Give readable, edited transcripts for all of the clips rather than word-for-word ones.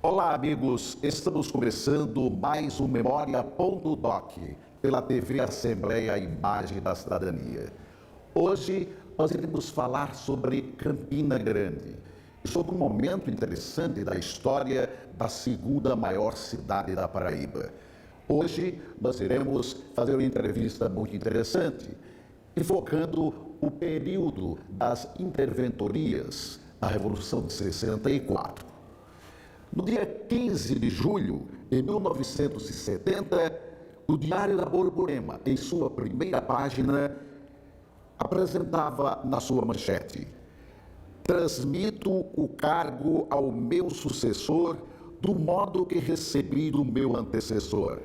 Olá, amigos. Estamos começando mais um Memória.doc pela TV Assembleia Imagem da Cidadania. Hoje nós iremos falar sobre Campina Grande e sobre um momento interessante da história da segunda maior cidade da Paraíba. Hoje nós iremos fazer uma entrevista muito interessante, enfocando o período das interventorias da Revolução de 64. No dia 15 de julho de 1970, o Diário da Borborema, em sua primeira página, apresentava na sua manchete: transmito o cargo ao meu sucessor do modo que recebi do meu antecessor.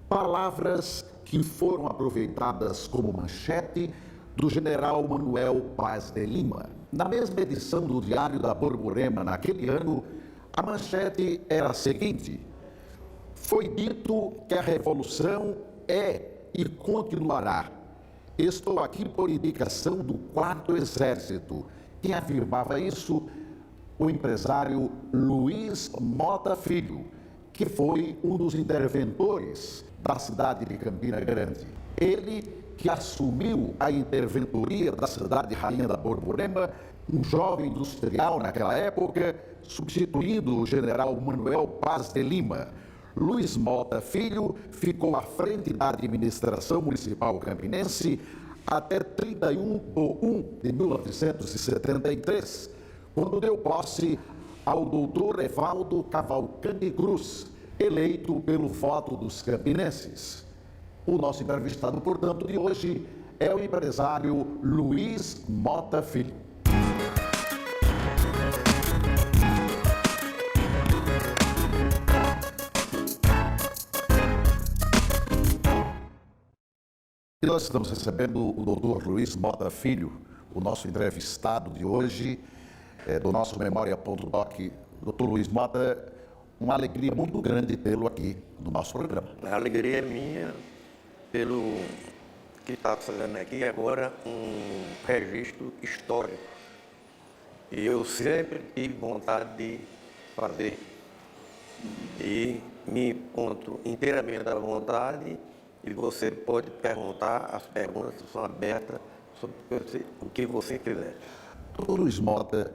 Palavras que foram aproveitadas como manchete do general Manuel Paz de Lima. Na mesma edição do Diário da Borborema, naquele ano, a manchete era a seguinte: foi dito que a revolução é e continuará. Estou aqui por indicação do 4º Exército. Quem afirmava isso? O empresário Luiz Mota Filho, que foi um dos interventores da cidade de Campina Grande. Ele que assumiu a interventoria da cidade rainha da Borborema, um jovem industrial naquela época, substituindo o general Manuel Paz de Lima. Luiz Mota Filho ficou à frente da administração municipal campinense até 31 de 1 de 1973, quando deu posse ao doutor Evaldo Cavalcante Cruz, eleito pelo voto dos campinenses. O nosso entrevistado, portanto, de hoje é o empresário Luiz Mota Filho. E nós estamos recebendo o doutor Luiz Mota Filho, o nosso entrevistado de hoje, do nosso Memória.doc. Doutor Luiz Mota, uma alegria muito grande tê-lo aqui no nosso programa. A alegria é minha pelo que está fazendo aqui agora um registro histórico. E eu sempre tive vontade de fazer. E me encontro inteiramente à vontade e você pode perguntar, as perguntas são abertas sobre o que você quiser. Doutor Luiz Mota,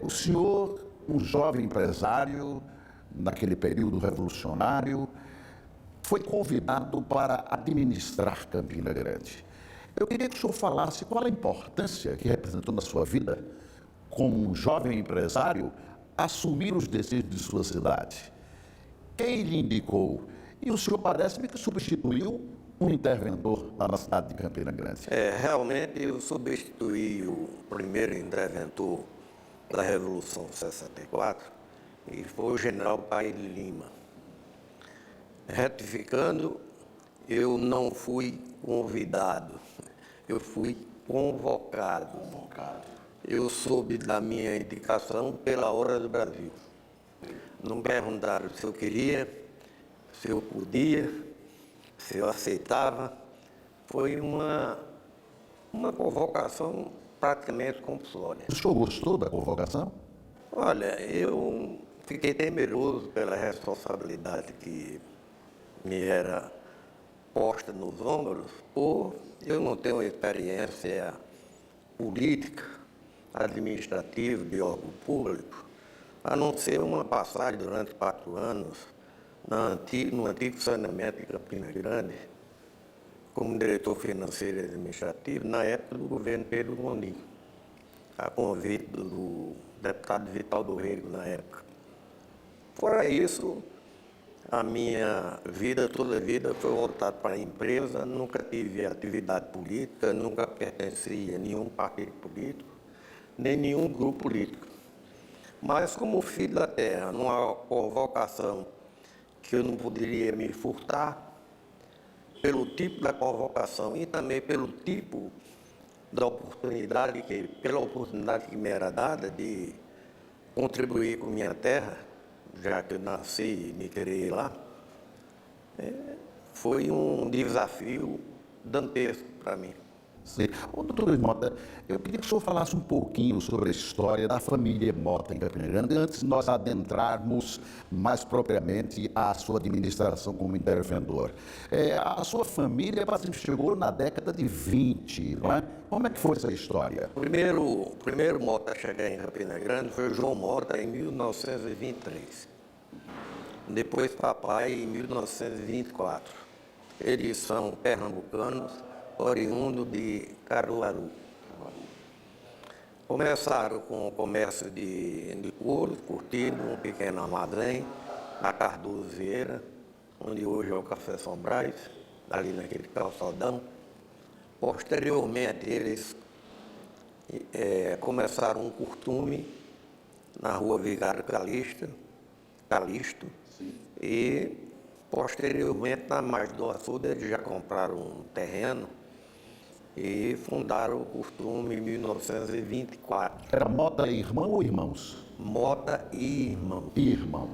o senhor, um jovem empresário, naquele período revolucionário, foi convidado para administrar Campina Grande. Eu queria que o senhor falasse qual a importância que representou na sua vida, como um jovem empresário, assumir os desejos de sua cidade. Quem lhe indicou? E o senhor parece-me que substituiu um interventor lá na cidade de Campina Grande. Realmente eu substituí o primeiro interventor da Revolução de 64, e foi o general Paz de Lima. Retificando, eu não fui convidado, eu fui convocado. Eu soube da minha indicação pela Hora do Brasil. Não perguntaram se eu queria, se eu podia, se eu aceitava. Foi uma convocação praticamente compulsória. O senhor gostou da convocação? Olha, eu fiquei temeroso pela responsabilidade que me era posta nos ombros, por eu não ter uma experiência política, administrativa, de órgão público, a não ser uma passagem durante 4 anos no antigo saneamento de Campina Grande, como diretor financeiro e administrativo, na época do governo Pedro Gondim, a convite do deputado Vital do Rego, na época. Fora isso, a minha vida, toda a vida, foi voltada para a empresa, nunca tive atividade política, nunca pertenci a nenhum partido político, nem nenhum grupo político. Mas como filho da terra, numa convocação que eu não poderia me furtar, pelo tipo da convocação e também pelo tipo da oportunidade, pela oportunidade que me era dada de contribuir com minha terra, já que eu nasci e me criei lá, foi um desafio dantesco para mim. Sim. Ô, doutor Luiz Mota, eu queria que o senhor falasse um pouquinho sobre a história da família Mota em Campina Grande, antes de nós adentrarmos mais propriamente a sua administração como interventor. A sua família chegou na década de 20, não é? Como é que foi essa história? O primeiro Mota a chegar em Campina Grande foi o João Mota, em 1923. Depois papai, em 1924. Eles são pernambucanos, oriundo de Caruaru. Começaram com o comércio de couro, curtido, um pequeno armazém, na Cardoso Vieira, onde hoje é o Café São Brás, ali naquele calçadão. Posteriormente, eles começaram um curtume na rua Vigário Calixto, e posteriormente, na margem do açude, eles já compraram um terreno e fundaram o curtume em 1924. Era Mota irmão ou irmãos? Mota e irmão. Irmão.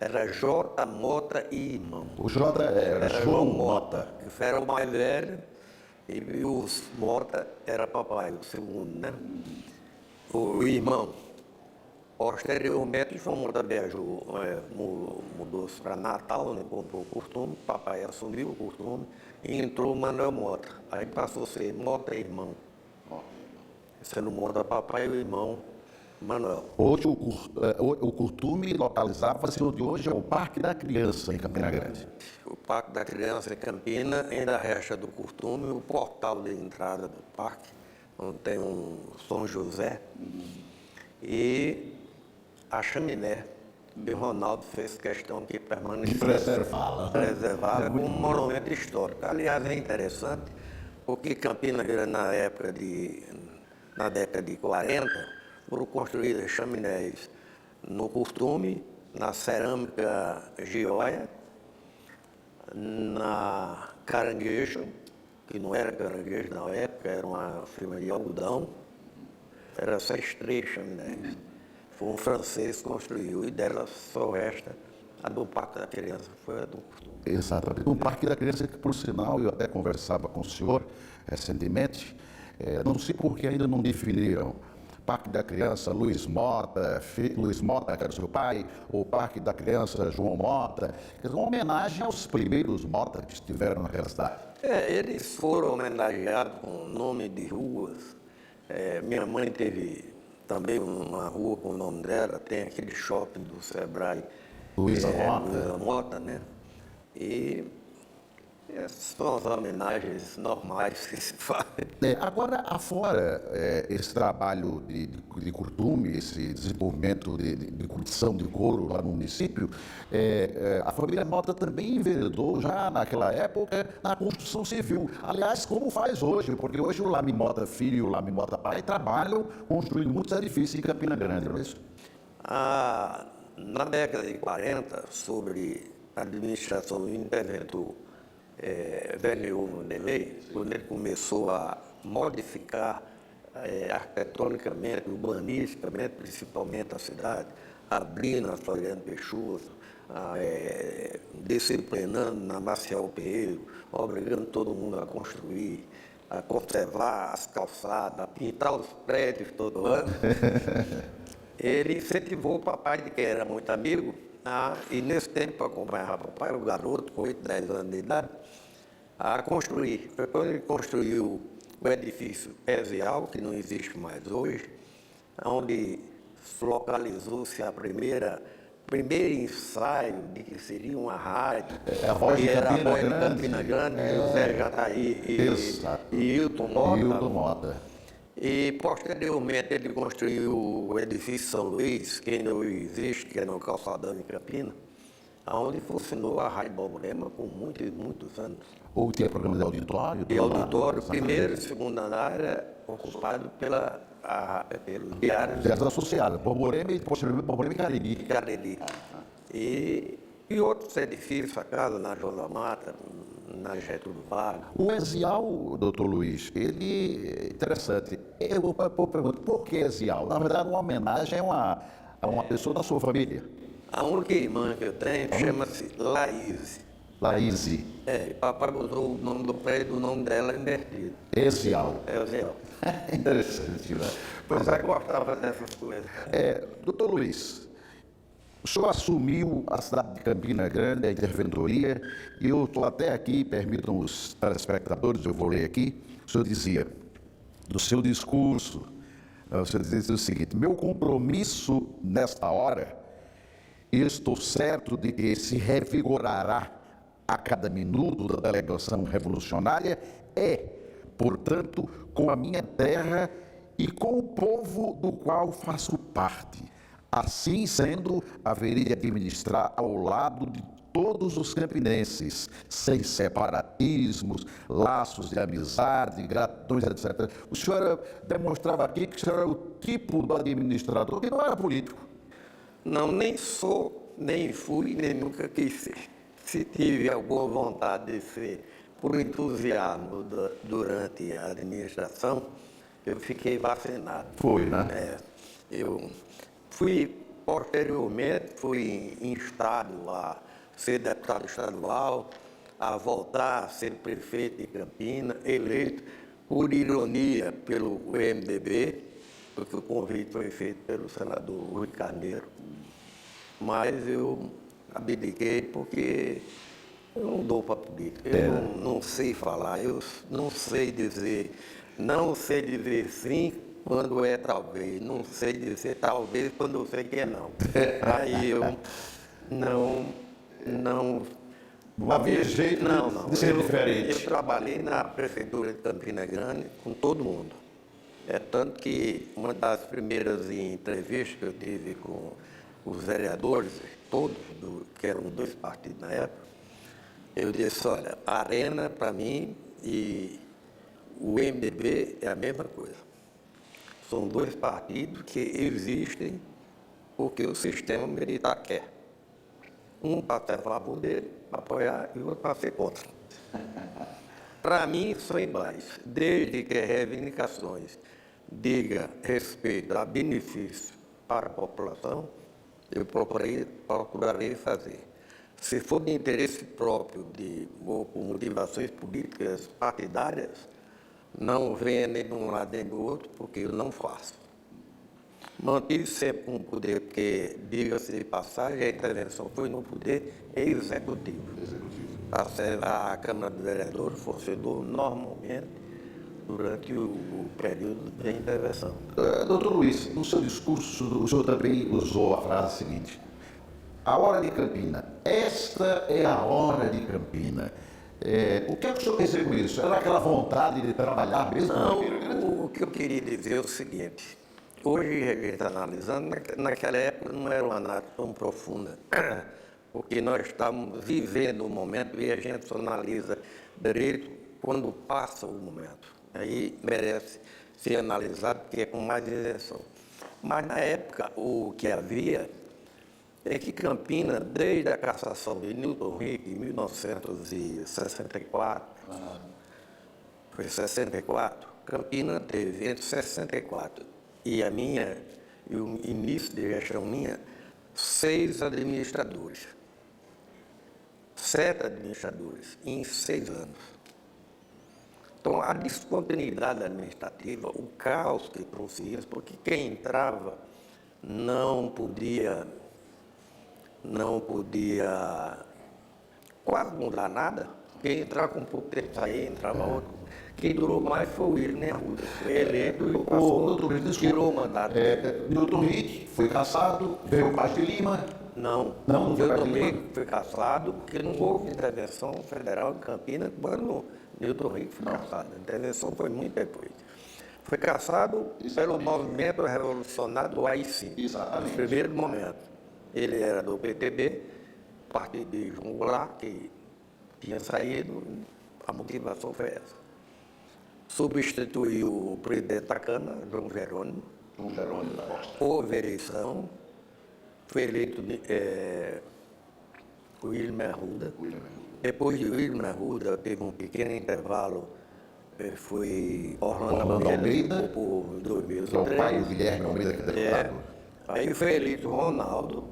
Era J. Mota e irmão. O J era João Mota. Que era o mais velho, e os Mota era papai, o segundo, né? O irmão. Posteriormente, João Mota viajou, mudou-se para Natal, onde comprou o curtume, papai assumiu o curtume e entrou o Manuel Mota. Aí passou a ser Mota e irmão. Sendo Mota papai e o irmão Manuel. Hoje o curtume localizava-se onde hoje é o Parque da Criança, em Campina Grande. O Parque da Criança em Campina ainda resta do curtume o portal de entrada do parque, onde tem um São José, e a chaminé, que o Ronaldo fez questão que permanecesse preservada como um monumento histórico. Aliás, é interessante, porque Campina Grande, na década de 40, foram construídas chaminés no curtume, na cerâmica gioia, na caranguejo, que não era caranguejo na época, era uma firma de algodão. Eram essas 3 chaminés. Foi um francês que construiu, e dela só resta a do Parque da Criança, foi a do curtume. Exatamente. O Parque da Criança, que por sinal, eu até conversava com o senhor recentemente, não sei por que ainda não definiram. Parque da Criança Luiz Mota, que era seu pai, ou Parque da Criança João Mota, quer dizer, uma homenagem aos primeiros Mota que estiveram naquela cidade. Eles foram homenageados com o nome de ruas. Minha mãe teve também uma rua com o nome dela, tem aquele shopping do Sebrae, Luiza Mota, né? E essas são as homenagens normais que se fazem. Agora, afora esse trabalho de curtume, esse desenvolvimento de curtição de couro lá no município, a família Mota também enveredou já naquela época na construção civil. Aliás, como faz hoje, porque hoje o Lame Mota Filho e o Lame Mota Pai trabalham construindo muitos edifícios em Campina Grande, não é isso? Na década de 40, sobre a administração do interventor Velho Mondelei, quando ele começou a modificar arquitetonicamente, urbanisticamente, principalmente a cidade, abrindo a Floriano Peixoto, disciplinando na Maciel Pereiro, obrigando todo mundo a construir, a conservar as calçadas, a pintar os prédios todo ano. Ele incentivou o papai, de quem era muito amigo, e nesse tempo acompanhava o papai, o garoto, com 8, 10 anos de idade, a construir. Foi quando ele construiu o edifício Ezial, que não existe mais hoje, onde localizou-se a primeiro ensaio de que seria uma rádio, A Voz de era a Campina Voz de Grande. Campina Grande, José Jataí e Hilton Mota. Hilton Mota. E, posteriormente, ele construiu o edifício São Luís, que ainda hoje existe, que é no Calçadão de Campina, onde funcionou a Rádio Borborema por muitos anos. Ou tinha programa de auditório? E o auditório, primeiro e segundo andar, era ocupado pelo Diário Diários associados, Borborema e posteriormente Borborema e Cariri. de Cariri. E outros edifícios, a casa na João Mata, na Getúlio Vargas. O Ezial, doutor Luiz, ele interessante. Eu pergunto, por que Ezial? Na verdade, uma homenagem a uma pessoa da sua família. A única irmã que eu tenho chama-se Laís. Laís. Papai botou o nome do prédio, o nome dela invertido. Ezial. É o Zé. Interessante, né? Pois é, gostava dessas coisas. Doutor Luiz, o senhor assumiu a cidade de Campina Grande, a interventoria, e eu estou até aqui, permitam os telespectadores, eu vou ler aqui, o senhor dizia, do seu discurso, o senhor dizia o seguinte: meu compromisso nesta hora, estou certo de que se revigorará a cada minuto da delegação revolucionária, portanto, com a minha terra e com o povo do qual faço parte. Assim sendo, haveria de administrar ao lado de todos os campinenses, sem separatismos, laços de amizade, gratidões, etc. O senhor demonstrava aqui que o senhor era o tipo do administrador que não era político. Não, nem sou, nem fui, nem nunca quis ser. Se tive alguma vontade de ser por entusiasmo durante a administração, eu fiquei vacinado. Foi, né? Eu posteriormente, fui instado a ser deputado estadual, a voltar a ser prefeito de Campina, eleito, por ironia, pelo MDB, porque o convite foi feito pelo senador Rui Carneiro. Mas eu abdiquei porque eu não dou para política. Eu não sei falar, eu não sei dizer sim quando é talvez, não sei dizer talvez quando eu sei que é não. Aí eu não havia jeito de ser diferente. Eu trabalhei na prefeitura de Campina Grande com todo mundo. É tanto que uma das primeiras entrevistas que eu tive com os vereadores, todos, que eram 2 partidos na época, eu disse, olha, a Arena, para mim, e o MDB é a mesma coisa. São 2 partidos que existem porque o sistema militar quer. Um para ter a favor dele, para apoiar, e o outro para ser contra. Para mim, são iguais, desde que as reivindicações diga respeito a benefício para a população, eu procurarei fazer. Se for de interesse próprio ou por motivações políticas partidárias, não venha nem de um lado nem do outro, porque eu não faço. Mantive sempre um poder, porque, diga-se de passagem, a intervenção foi no poder executivo. A Câmara de Vereadores funcionou normalmente durante o período da intervenção. Doutor Luiz, no seu discurso, o senhor também usou a frase seguinte: a hora de Campina, esta é a hora de Campina. O que é que o senhor quer dizer com isso? Era aquela vontade de trabalhar mesmo? Não, o que eu queria dizer é o seguinte: hoje, a gente está analisando, naquela época não era uma análise tão profunda, porque nós estávamos vivendo o momento e a gente só analisa direito quando passa o momento. Aí merece ser analisado, porque é com mais isenção. Mas, na época, o que havia é que Campina, desde a cassação de Newton Rick, em 1964, foi 64, Campina teve, entre 64 e o início de gestão minha, 6 administradores. 7 administradores em 6 anos. Então, a descontinuidade administrativa, o caos que trouxe isso, porque quem entrava não podia quase mudar nada. Quem entrava com pouco tempo saía, entrava outro. Quem durou mais foi o Wilmer Arruda. Foi eleito e passou, tirou o mandato. Newton Rick foi cassado, veio o Paz de Lima. Não, eu também fui cassado, porque não houve intervenção federal em Campinas quando Newton Rick foi cassado. A intervenção foi muito depois. Foi cassado pelo movimento revolucionário do AI-5, no primeiro momento. Ele era do PTB, partido de João Goulart, que tinha saído, a motivação foi essa. Substituiu o presidente da Câmara, João Jerônimo por eleição. Foi eleito o Wilmer Arruda. Depois de Wilmer Arruda, teve um pequeno intervalo, foi Orlando Almeida, por 2003. Que é o pai do Guilherme Almeida, que é deputado. Aí foi eleito Ronaldo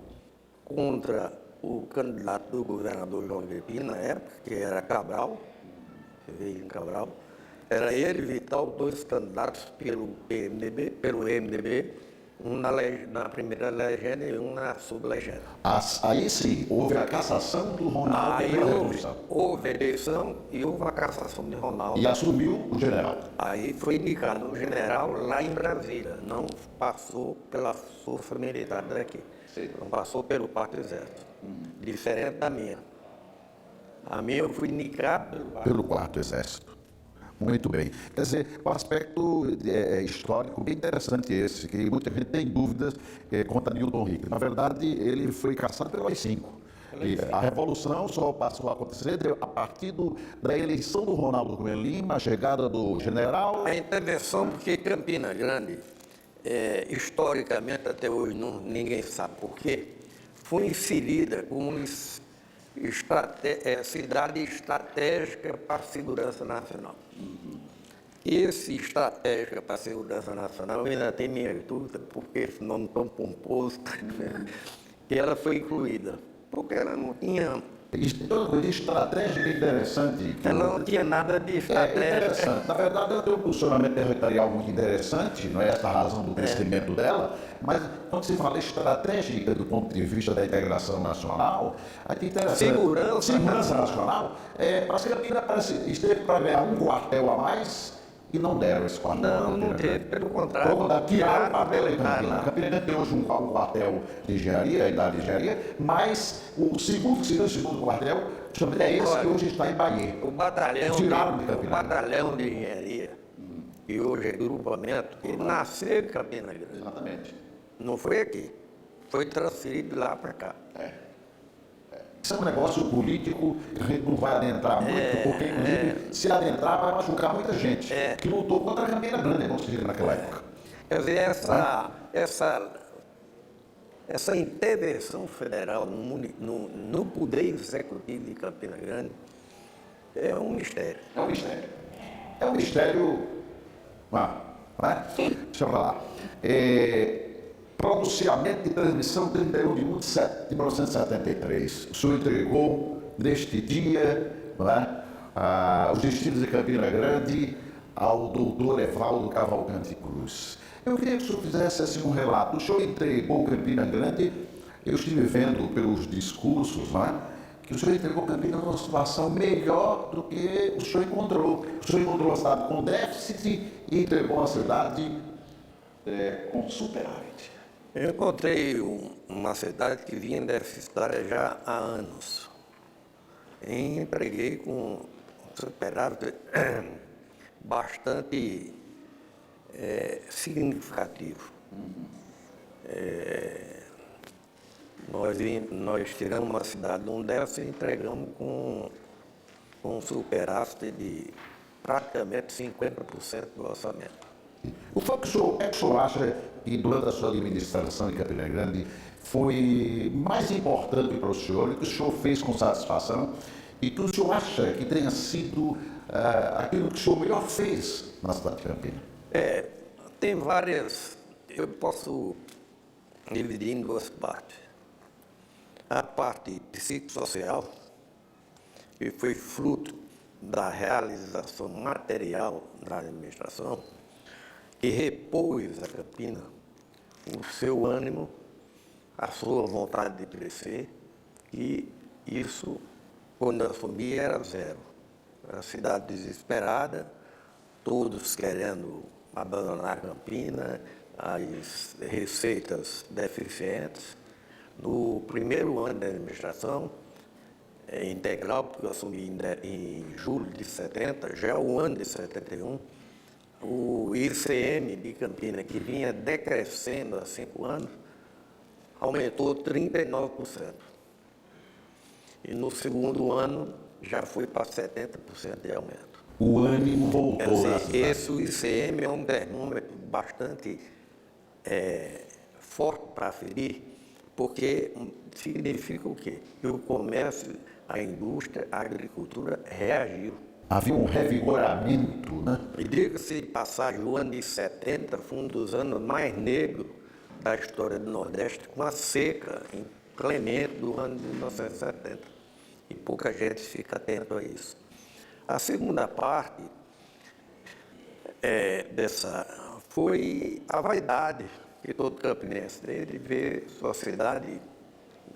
contra o candidato do governador João Gripino, na época, que era Cabral, que veio em Cabral, era ele e Vital, dois candidatos pelo MDB, um na primeira legenda e um na sublegenda. Aí sim, houve a cassação do Ronaldo. Aí houve eleição e houve a cassação de Ronaldo. E assumiu o general. Aí foi indicado o general lá em Brasília, não passou pela força militar daqui, não passou pelo quarto exército, diferente da minha. A minha eu fui indicado pelo quarto exército. Muito bem. Quer dizer, o aspecto histórico bem interessante esse, que muita gente tem dúvidas quanto a Newton Rick. Na verdade, ele foi caçado pelo AI-5. E a Revolução só passou a acontecer a partir da eleição do Ronaldo Cunha Lima, a chegada do general. A intervenção, porque Campina Grande, historicamente até hoje ninguém sabe por quê, foi inserida como cidade estratégica para a segurança nacional. Esse estratégica para a segurança nacional ainda tem minhas dúvidas, porque esse nome tão pomposo, que ela foi incluída, porque ela não tinha... Estratégica interessante. Ela não tinha nada de estratégia. Interessante. Na verdade, ela tem um posicionamento territorial muito interessante, não é essa a razão do crescimento dela, mas quando se fala estratégica do ponto de vista da integração nacional, aí tem interessante. Segurança nacional, parece que a Campina esteve para ganhar um quartel a mais e não deram esse quartel. Não teve, pelo contrário. Tiraram o papel em Campina. Campina tem hoje um quartel de engenharia, da engenharia, mas o segundo quartel é esse que hoje está em Bahia. O batalhão de engenharia, que hoje é grupamento, ele nasceu em Campina Grande. Exatamente. Não foi aqui. Foi transferido lá para cá. Isso é um negócio político que a gente não vai adentrar muito, porque, inclusive, se adentrar, vai machucar muita gente que lutou contra a Campina Grande, como se diz naquela época. Quer dizer, essa intervenção federal no poder executivo de Campina Grande é um mistério. É um mistério. Deixa eu falar. Pronunciamento de transmissão 31 de 1973. O senhor entregou neste dia os destinos de Campina Grande ao doutor Evaldo Cavalcante Cruz. Eu queria que o senhor fizesse assim um relato. O senhor entregou Campina Grande, eu estive vendo pelos discursos, que o senhor entregou Campina numa situação melhor do que o senhor encontrou. O senhor encontrou uma cidade com déficit e entregou uma cidade com superávit. Eu encontrei uma cidade que vinha deficitária já há anos. E entreguei com superávit bastante significativo. Nós tiramos uma cidade de um déficit e entregamos com um superávit de praticamente 50% do orçamento. O que o senhor acha que durante a sua administração em Campina Grande foi mais importante para o senhor e que o senhor fez com satisfação e que o senhor acha que tenha sido aquilo que o senhor melhor fez na cidade de Campina? Tem várias, eu posso dividir em duas partes. A parte psicossocial, que foi fruto da realização material da administração, que repôs a Campina o seu ânimo, a sua vontade de crescer, e isso, quando eu assumi, era zero. Era uma cidade desesperada, todos querendo abandonar a Campina, as receitas deficientes. No primeiro ano da administração integral, porque eu assumi em julho de 70, já o ano de 71, o ICM de Campina, que vinha decrescendo há 5 anos, aumentou 39%. E no segundo ano já foi para 70% de aumento. O ânimo voltou. Quer dizer, esse ICM é um termômetro bastante forte para aferir, porque significa o quê? Que o comércio, a indústria, a agricultura reagiu. Havia um revigoramento, né? E diga-se de passagem, o ano de 70 foi um dos anos mais negros da história do Nordeste, com a seca Clemente do ano de 1970. E pouca gente fica atento a isso. A segunda parte dessa foi a vaidade que todo campinense tem de ver sua cidade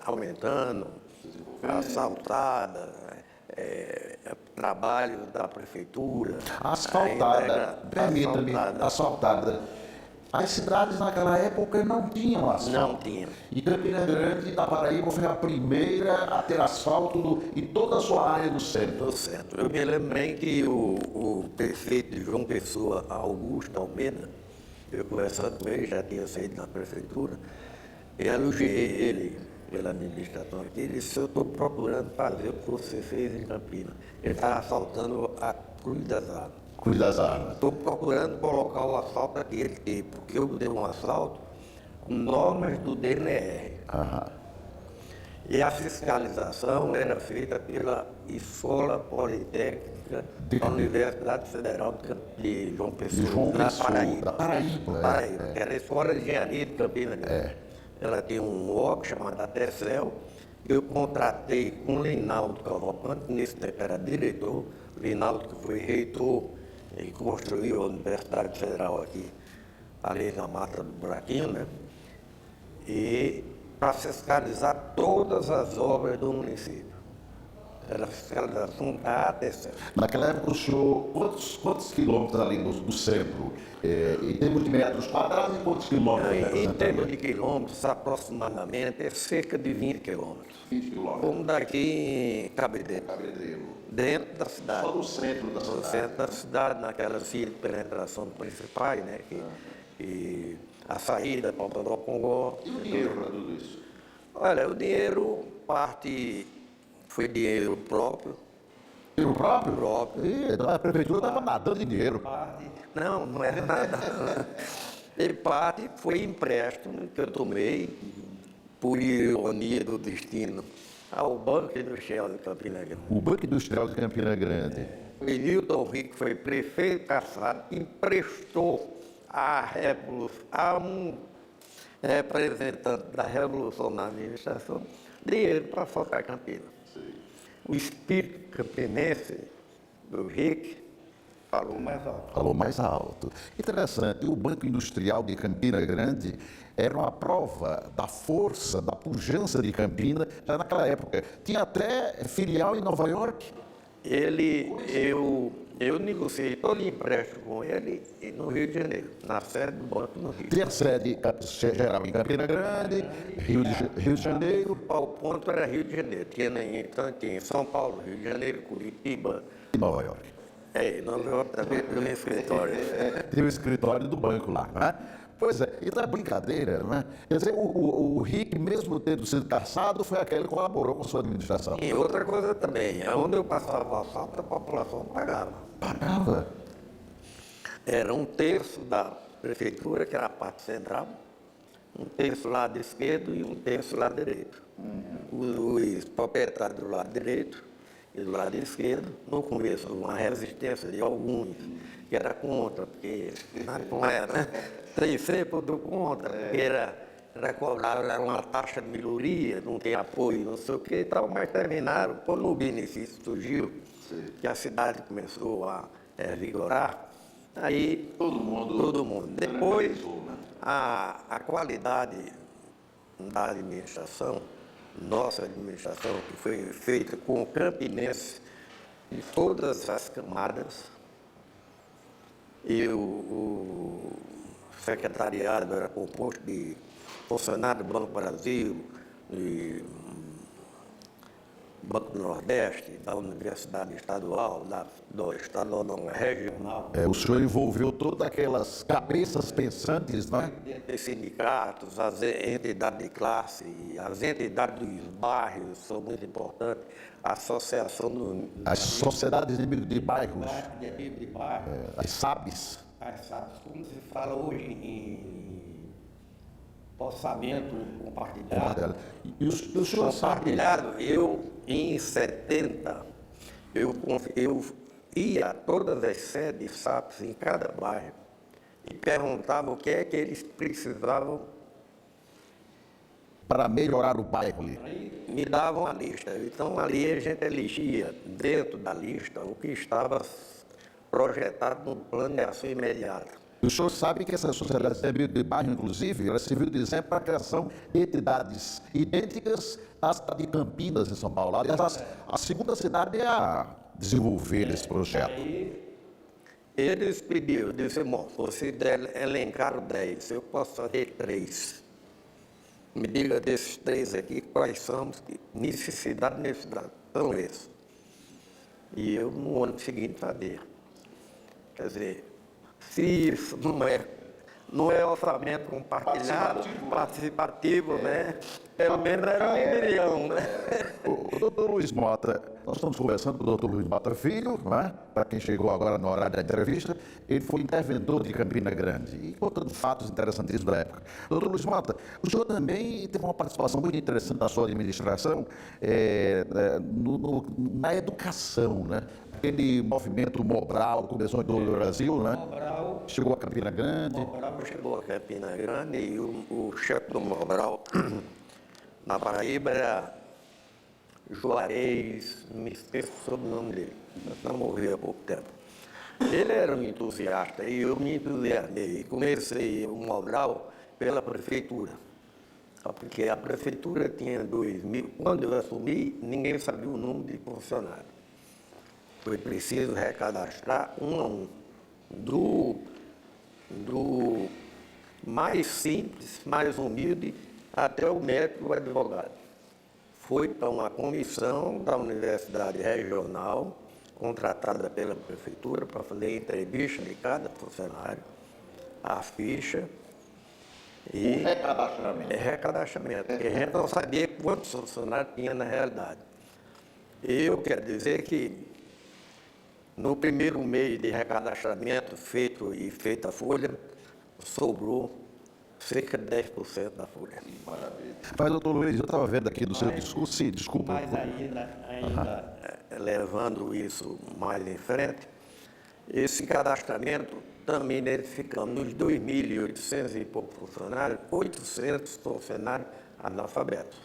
aumentando, assaltada, trabalho da prefeitura. Asfaltada, permita-me, asfaltada. As cidades naquela época não tinham asfalto. Não tinha. E Campina Grande, da Paraíba, foi a primeira a ter asfalto em toda a sua área do centro. Do centro. Eu me lembro bem que o prefeito de João Pessoa, Augusto Almeida, eu conversando com ele, já tinha saído da prefeitura, e elogiei ele pela administração aqui, ele disse: eu estou procurando fazer o que você fez em Campinas. Ele estava asfaltando a Cruz das Armas. Cruz das Armas. Estou procurando colocar o asfalto daquele tempo, porque eu dei um asfalto com normas do DNR. Aham. E a fiscalização era feita pela Escola Politécnica da Universidade Federal de João Pessoa, De João na Pessoa, Paraíba. da Paraíba, Paraíba, que era a Escola de Engenharia de Campinas. Ela tem um órgão chamado ATECEL. Eu contratei com o Reinaldo Cavalcante, nesse tempo era diretor, o Reinaldo que foi reitor e construiu a Universidade Federal aqui, ali na Mata do Buraquinho, né? E para fiscalizar todas as obras do município. Era a fiscalização da ATECEL. Naquela época, o senhor, quantos quilômetros ali do centro, em termos de metros quadrados, e quantos quilômetros? Em termos de quilômetros, aproximadamente é cerca de 20 quilômetros. 20 quilômetros. Como daqui em Cabedelo, dentro da cidade. Só no centro da No cidade. centro da cidade, naquelas vias de penetração principais, né? E a saída para o Congó. E o dinheiro para tudo isso? Olha, o dinheiro, parte foi dinheiro próprio. Dinheiro próprio? Próprio. A prefeitura estava nadando em dinheiro. Não era nada. E parte foi empréstimo que eu tomei, por ironia do destino, ao Banco Industrial de Campina Grande. O Banco Industrial de Campina Grande. O Newton Rico foi prefeito caçado, emprestou a um representante da Revolução na administração dinheiro para focar Campinas. O espírito campinense do Rick falou mais alto. Falou mais alto. Interessante, o Banco Industrial de Campina Grande era uma prova da força, da pujança de Campina, já naquela época. Tinha até filial em Nova York. Eu negociei todo o empréstimo com ele no Rio de Janeiro, na sede do banco no Rio. Tinha sede geral em Campina Grande, Rio de Janeiro. O ponto era Rio de Janeiro. Tinha em São Paulo, Rio de Janeiro, Curitiba. E Nova York. Nova York também tem um escritório. Tem o escritório do banco lá, né? Pois é, então é brincadeira, né? Quer dizer, o Rick, mesmo tendo sido caçado, foi aquele que colaborou com a sua administração. E outra coisa também, onde eu passava o assalto, a população pagava. Pagava. Era um terço da prefeitura, que era a parte central, um terço do lado esquerdo e um terço do lado direito. Os proprietários do lado direito e do lado esquerdo, no começo, uma resistência de alguns, que era contra, porque não era, né? Tem sempre do contra, porque era cobrado, era uma taxa de melhoria, não tem apoio, não sei o que e tal, mas terminaram, quando o benefício surgiu, que a cidade começou a vigorar, aí todo mundo. Depois, a qualidade da administração, nossa administração, que foi feita com o campinense de todas as camadas, e o secretariado era composto de funcionários do Banco do Brasil, de Banco do Nordeste, da Universidade Estadual, do Estadual não, regional. O senhor envolveu todas aquelas cabeças pensantes, né? Os sindicatos, as entidades de classe, as entidades dos bairros são muito importantes, a associação do... As sociedades de bairros, de bairro, as SABs. as SAPs, como se fala hoje em orçamento compartilhado. E o senhor sabe... Compartilhado, em 70, eu ia a todas as sedes SAPs em cada bairro e perguntava o que é que eles precisavam para melhorar o bairro ali? Me davam a lista. Então, ali a gente elegia, dentro da lista, o que estava projetado no plano de ação imediata. O senhor sabe que essa sociedade de bairro, inclusive, ela serviu de exemplo para a criação de entidades idênticas à cidade de Campinas, em São Paulo. Aliás, a segunda cidade a desenvolver esse projeto. Aí, eles pediram, disseram, bom, você elencaram 10, eu posso fazer 3. Me diga desses 3 aqui, quais são os que necessidade. São esses. E eu, no ano seguinte, fazia. Quer dizer, se isso não é orçamento compartilhado, participativo, né? Pelo menos era 1 milhão, né? O doutor Luiz Mota, nós estamos conversando com o doutor Luiz Mota Filho, né? Para quem chegou agora no horário da entrevista, ele foi interventor de Campina Grande e contando fatos interessantíssimos da época. Doutor Luiz Mota, o senhor também teve uma participação muito interessante na sua administração na educação, né? Aquele movimento Mobral começou em todo o Brasil, né? Mobral, Chegou a Campina Grande. Mobral chegou a Campina Grande e o chefe do Mobral na Paraíba era Juarez, me esqueço o sobrenome dele, não morreu há pouco tempo. Ele era um entusiasta e eu me entusiasmei. Comecei o Mobral pela prefeitura, porque a prefeitura tinha 2.000. Quando eu assumi, ninguém sabia o número de funcionários. Foi preciso recadastrar um a um, do mais simples, mais humilde, até o médico e o advogado. Foi para uma comissão da Universidade Regional, contratada pela prefeitura, para fazer entrevista de cada funcionário, a ficha e recadastramento, porque a gente não sabia quantos funcionários tinha na realidade. Eu quero dizer que no primeiro mês de recadastramento feita a folha, sobrou cerca de 10% da folha. Maravilha. Mas, doutor Luiz, eu estava vendo aqui no seu discurso, sim, desculpa. Mas ainda levando isso mais em frente, esse cadastramento também identificamos nos 2.800 e poucos funcionários, 800 funcionários analfabetos.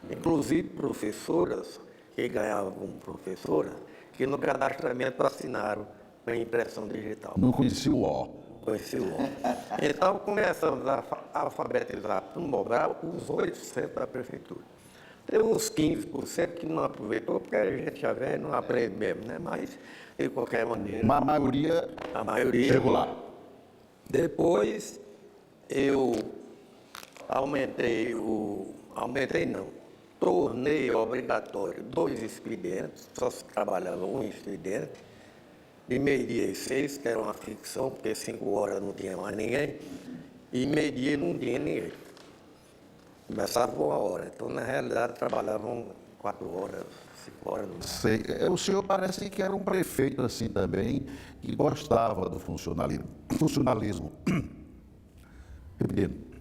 Inclusive professoras que ganhavam como professora, que no cadastramento assinaram a impressão digital. Não conhecia o O. Conheci o O. Então, começamos a alfabetizar no Mobral os 800 da prefeitura. Tem uns 15% que não aproveitou, porque a gente já velho não aprende mesmo, né? Mas, de qualquer maneira... A maioria chegou lá. Depois, eu tornei obrigatório 2 expedientes, só se trabalhava um expediente, de meio-dia e 6, que era uma ficção, porque 5 horas não tinha mais ninguém, e meio-dia não tinha ninguém. Começava com 1 hora, então na realidade trabalhavam 4 horas, 5 horas. Sei. O senhor parece que era um prefeito assim também, que gostava do funcionalismo. Repetindo.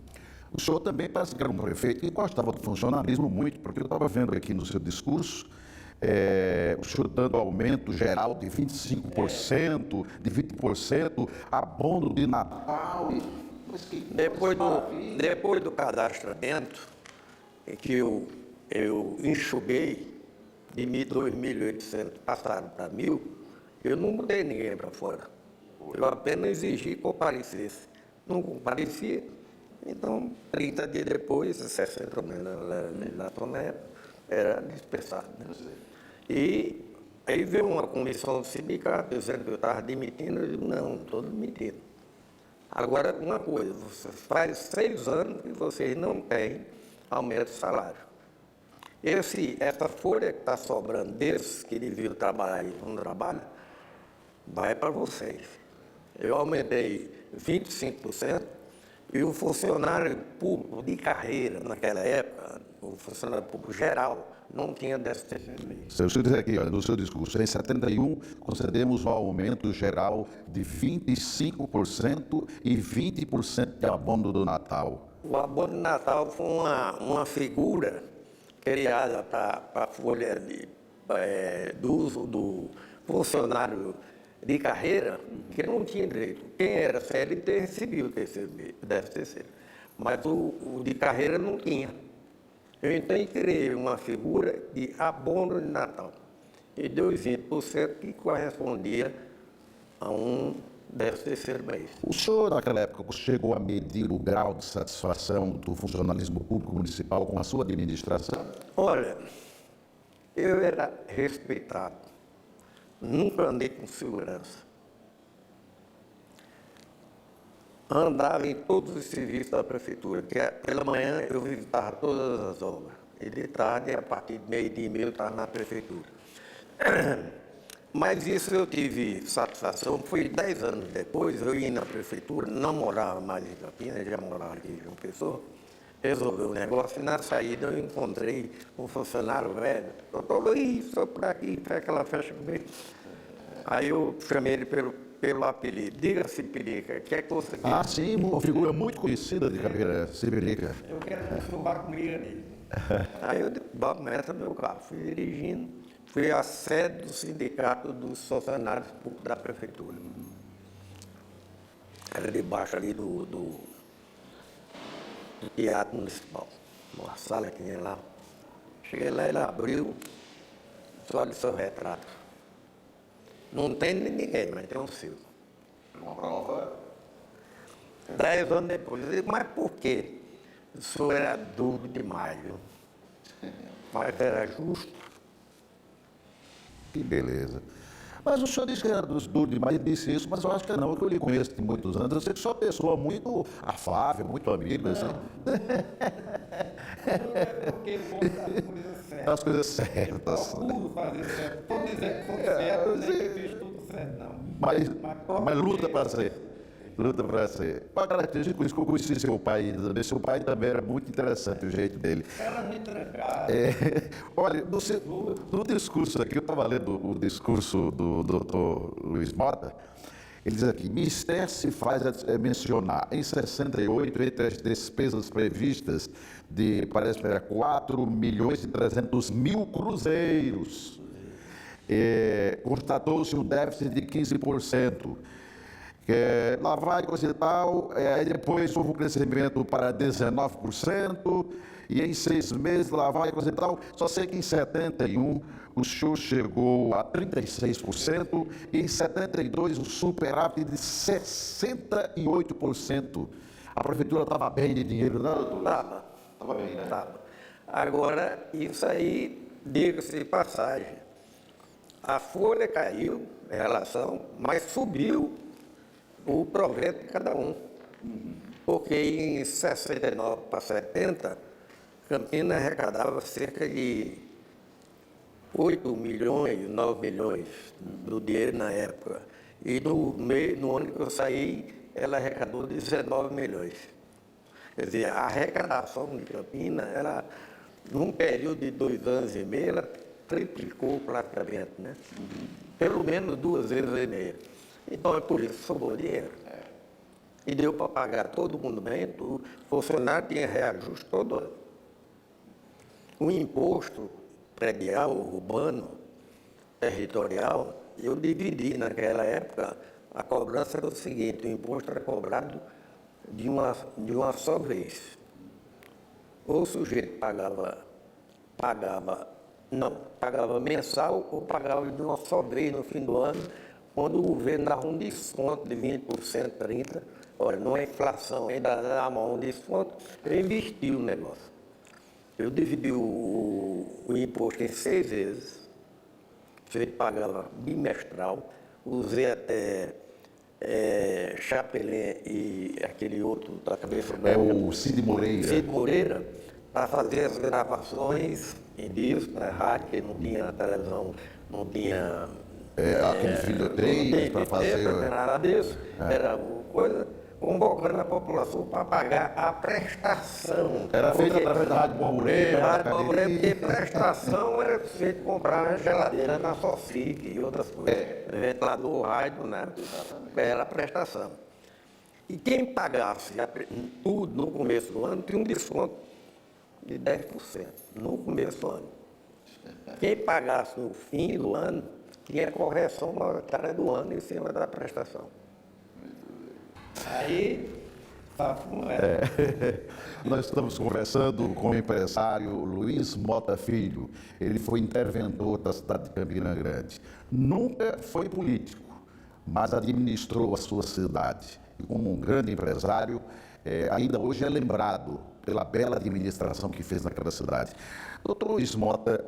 O senhor também parece que era um prefeito que gostava do funcionalismo muito, porque eu estava vendo aqui no seu discurso, o senhor dando aumento geral de 25%, de 20%, abono de Natal. Depois do cadastramento, em que eu enxuguei de 2.800, passaram para 1.000, eu não mudei ninguém para fora. Eu apenas exigi que comparecesse. Não comparecia, então, 30 dias depois, 60 legislação na época, era dispensado. Né? E aí veio uma comissão do sindicato dizendo que eu estava demitindo. Eu digo, não estou demitindo. Agora, uma coisa, você faz 6 anos que vocês não têm aumento de salário. Essa folha que está sobrando desses que deviam trabalhar e não trabalham, vai para vocês. Eu aumentei 25%, e o funcionário público de carreira, naquela época, o funcionário público geral, não tinha 13º mês. Se eu dizer aqui, olha, no seu discurso, em 71, concedemos um aumento geral de 25% e 20% de abono do Natal. O abono do Natal foi uma figura criada para a folha do uso do funcionário de carreira, que não tinha direito. Quem era CLT recebia o 13º, mas o de carreira não tinha. Eu então criei uma figura de abono de Natal e deu 20% que correspondia a um 13º mês. O senhor, naquela época, chegou a medir o grau de satisfação do funcionalismo público municipal com a sua administração? Olha, eu era respeitado, nunca andei com segurança. Andava em todos os serviços da prefeitura, que pela manhã eu visitava todas as obras, e de tarde, a partir de meio-dia e meio, eu estava na prefeitura. Mas isso eu tive satisfação, foi 10 anos depois, eu ia na prefeitura, não morava mais em Campinas, já morava aqui em João Pessoa, resolveu o negócio, e na saída eu encontrei um funcionário velho, doutor Luiz, estou por aqui, faz aquela festa comigo. Aí eu chamei ele pelo apelido, diga-se Pelica, que é que você quer? Ah, sim, uma figura muito conhecida de Caveira Sibirica. Eu quero que você vá comigo ali. Aí eu disse, vamos, entra no meu carro, fui dirigindo, fui à sede do sindicato dos funcionários públicos da prefeitura. Era debaixo ali do teatro municipal, uma sala que tinha lá. Cheguei lá, ele abriu, só olha o seu retrato. Não tem ninguém, mas tem um seu. Uma prova. 10 anos depois, eu disse, mas por quê? O senhor era duro demais, viu? Mas era justo. Que beleza. Mas o senhor disse que era dos duros demais, disse isso, mas eu acho que não, que eu lhe conheço de muitos anos. Eu sei que o senhor é uma pessoa muito afável, muito amigo, assim. Porque ele gosta das coisas certas. As coisas certas. Procuro fazer certo. Estou dizendo que foi certo, eu nem que fiz tudo certo, não. Mas luta para ser. Luta para ser. Uma característica com isso que eu conheci seu pai também. Seu pai também era muito interessante, o jeito dele. Era muito trancado. Olha, no discurso aqui, eu estava lendo o discurso do doutor Luiz Mota, ele diz aqui, Mister se faz mencionar em 68, entre as despesas previstas de, parece que era 4.300.000 cruzeiros, constatou-se um déficit de 15%. Lá vai, coisa e tal, aí depois houve um crescimento para 19%, e em 6 meses lá vai, coisa e tal. Só sei que em 71 o senhor chegou a 36%, e em 72 o superávit de 68%. A prefeitura estava bem de dinheiro, não, doutor? Estava bem, né? Estava. Agora, isso aí, diga-se de passagem, a folha caiu em relação, mas subiu o projeto de cada um. Porque em 69 para 70, Campinas arrecadava cerca de 8 milhões, 9 milhões do dinheiro na época. E no ano que eu saí, ela arrecadou 19 milhões. Quer dizer, a arrecadação de Campinas, ela, num período de 2 anos e meio, ela triplicou praticamente, né? Pelo menos 2 vezes e meia. Então, é por isso que sobrou dinheiro. E deu para pagar todo mundo bem, o funcionário tinha reajuste todo ano. O imposto predial, urbano, territorial, eu dividi naquela época, a cobrança era o seguinte, o imposto era cobrado de uma só vez. Ou o sujeito pagava mensal ou pagava de uma só vez no fim do ano, quando o governo dava um desconto de 20%, 30%, olha, não é inflação, ainda dava um desconto, eu investi o negócio. Eu dividi o imposto em 6 vezes, você pagava bimestral, usei até Chapelin e aquele outro da cabeça branca. O Cid Moreira. Cid Moreira, para fazer as gravações em disco, na rádio, que não tinha televisão, não tinha... aqueles videotapes para fazer... Não tinha nada disso, era coisa... convocando a população para pagar a prestação. Era feita através da Rádio Moreira, porque prestação era feito comprar uma geladeira na Sofic e outras coisas. Ventilador, rádio, né? Era a prestação. E quem pagasse tudo no começo do ano tinha um desconto de 10% no começo do ano. Quem pagasse no fim do ano tinha correção monetária do ano em cima da prestação. Aí não é. Nós estamos conversando com o empresário Luiz Mota Filho. Ele foi interventor da cidade de Campina Grande. Nunca foi político, mas administrou a sua cidade. E como um grande empresário, ainda hoje é lembrado pela bela administração que fez naquela cidade. Doutor Luiz Mota,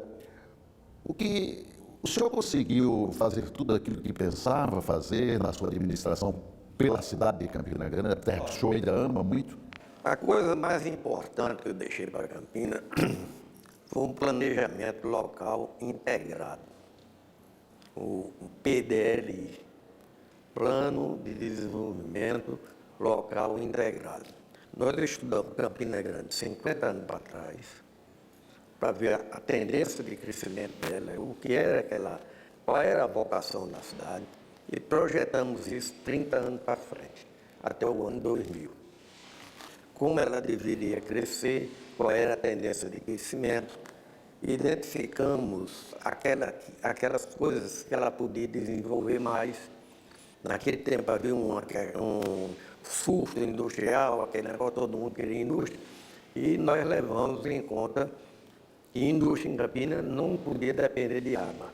o senhor conseguiu fazer tudo aquilo que pensava fazer na sua administração pela cidade de Campina Grande, a terra que o senhor ainda ama muito? A coisa mais importante que eu deixei para Campina foi um planejamento local integrado, o PDLI, Plano de Desenvolvimento Local Integrado. Nós estudamos Campina Grande 50 anos para trás, para ver a tendência de crescimento dela, qual era a vocação da cidade, e projetamos isso 30 anos para frente, até o ano 2000. Como ela deveria crescer, qual era a tendência de crescimento, identificamos aquelas coisas que ela podia desenvolver mais. Naquele tempo havia um surto industrial, aquele negócio, todo mundo queria indústria, e nós levamos em conta que indústria em Campina não podia depender de água,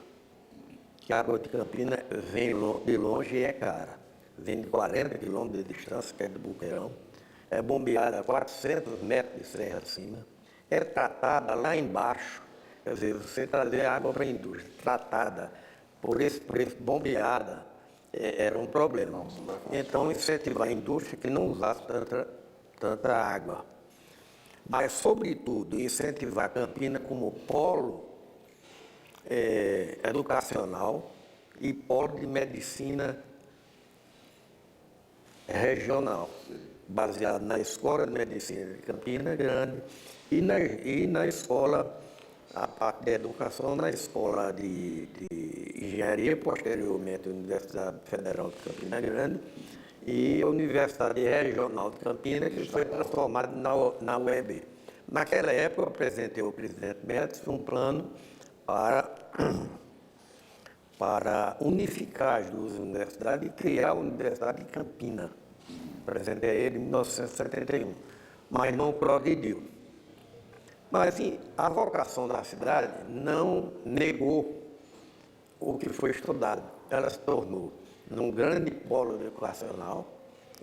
que a água de Campina vem de longe e é cara, vem de 40 quilômetros de distância, que é do Buqueirão, é bombeada a 400 metros de serra acima, é tratada lá embaixo, quer dizer, você trazer água para a indústria, tratada por esse preço, bombeada, era um problema. Então, incentivar a indústria que não usasse tanta água. Mas, sobretudo, incentivar a Campina como polo educacional e polo de medicina regional, baseado na Escola de Medicina de Campina Grande e na escola, a parte da educação, na Escola de Engenharia, posteriormente a Universidade Federal de Campina Grande, e a Universidade Regional de Campina, que foi transformada na UEB. Naquela época, eu apresentei ao presidente Médici um plano para unificar as duas universidades e criar a Universidade de Campina. Apresentei a ele em 1971, mas não progrediu. Mas, assim, a vocação da cidade não negou o que foi estudado. Ela se tornou num grande polo educacional.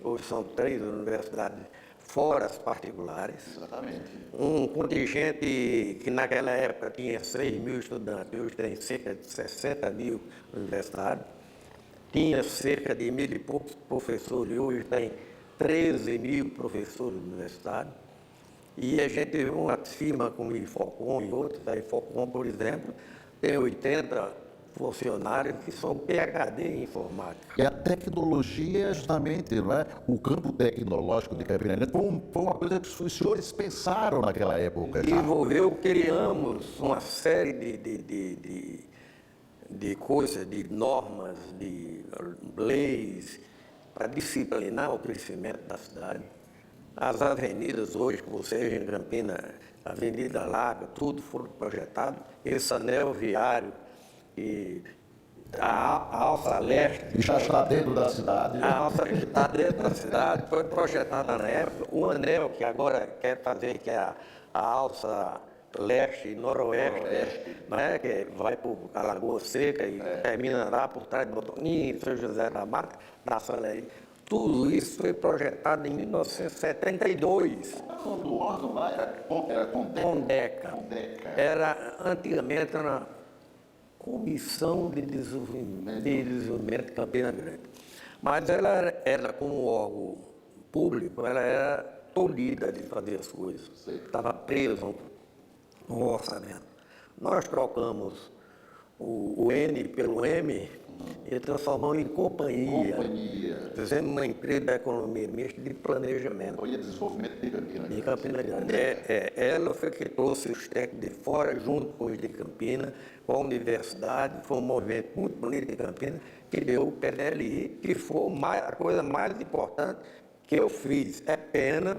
Hoje são 3 universidades, fora as particulares. Exatamente. Um contingente que naquela época tinha 6 mil estudantes, hoje tem cerca de 60 mil universitários. Tinha cerca de 1.000 e poucos professores, hoje tem 13 mil professores universitários. E a gente vê uma firma como a Infocom e outras, a Infocom, por exemplo, tem 80 funcionários que são PhD em informática. E a tecnologia, justamente, não é? O campo tecnológico de Campina Grande foi uma coisa que os senhores pensaram naquela época. Criamos uma série de coisas, de normas, de leis, para disciplinar o crescimento da cidade. As avenidas hoje, que vocês em Campina, Avenida Larga, tudo foram projetados. Esse anel viário, e a alça leste... E já está dentro da cidade. A alça está dentro da cidade, foi projetada na época. O anel que agora quer fazer, que é a alça leste e noroeste, né, que vai por a Lagoa Seca e termina lá por trás de Botoninho, São José da Mata, na Saleri. Tudo isso foi projetado em 1972. O órgão lá era Condeca. Antigamente era uma Comissão de Desenvolvimento de Campina Grande. Mas ela era, como órgão público, ela era tolhida de fazer as coisas. Estava preso no orçamento. Nós trocamos o N pelo M e transformamos em companhia. Fizemos uma empresa da economia mista de planejamento. Companhia de Desenvolvimento de Campina Grande. De Campina Grande. Ela foi que trouxe os técnicos de fora, junto com os de Campina, com a universidade. Foi um movimento muito bonito de Campina, que deu o PDLI, que foi a coisa mais importante que eu fiz. É pena,